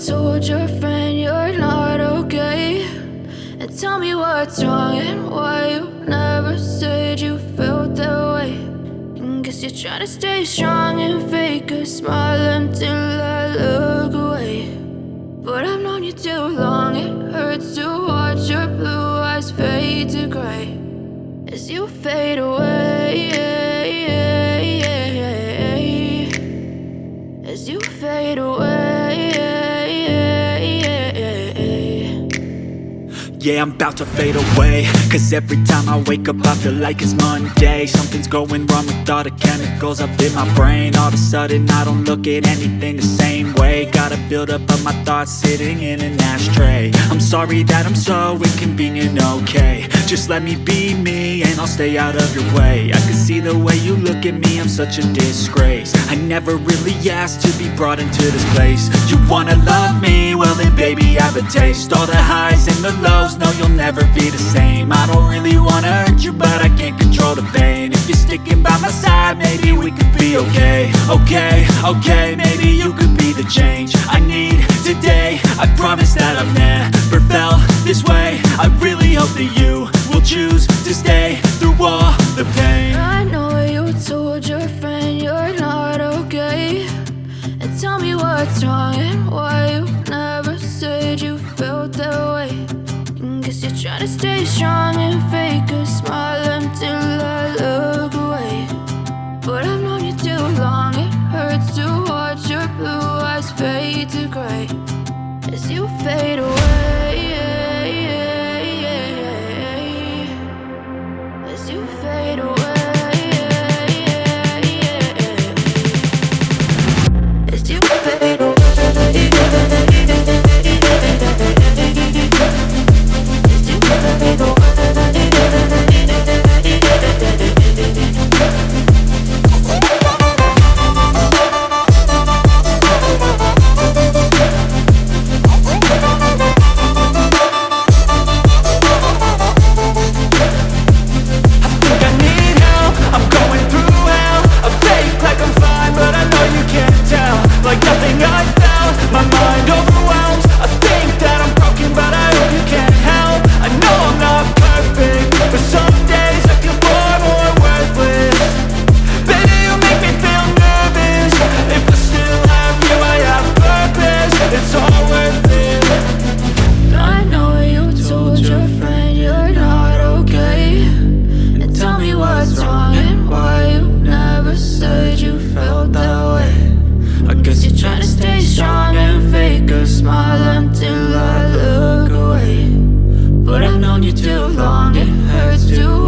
told your friend you're not okay. And tell me what's wrong and why you never said you felt that way. And guess you're trying to stay strong and fake a smile until I look away. But I've known you too long, it hurts to watch your blue eyes fade to gray as you fade away, as you fade away. Yeah, I'm about to fade away, cause every time I wake up I feel like it's Monday. Something's going wrong with all the chemicals up in my brain. All of a sudden I don't look at anything the same way. Gotta build up of my thoughts sitting in an ashtray. I'm sorry that I'm so inconvenient, okay. Just let me be me and I'll stay out of your way. I can see the way you look at me, I'm such a disgrace. I never really asked to be brought into this place. You wanna love me? Well then baby I have a taste. All the highs and the lows, no you'll never be the same. I don't really wanna hurt you but I can't control the pain. If you're sticking by my side maybe we could be okay. Okay, maybe you could be the change I need today. I promise that I've never felt this way. I really hope that you will choose to stay through all the pain. I know you told your friend you're not okay. And tell me what's wrong and why you never said you felt that way. And guess you're trying to stay strong and fake a smile until I look away. But I've known you too long, it hurts to watch your blue eyes fade to gray as you fade away, as you fade away, as you fade away. Like nothing I felt, my mind overwhelmed. I think that I'm broken but I hope you can't help. I know I'm not perfect, but some days I feel far more worthless. Baby, you make me feel nervous. If I still have you, I have purpose. It's all worth it. I know you told your friend you're not okay. And tell me what's wrong and why you never said you felt that way. I guess you're trying to stay strong and fake a smile until I look away. But I've known you too long, it hurts to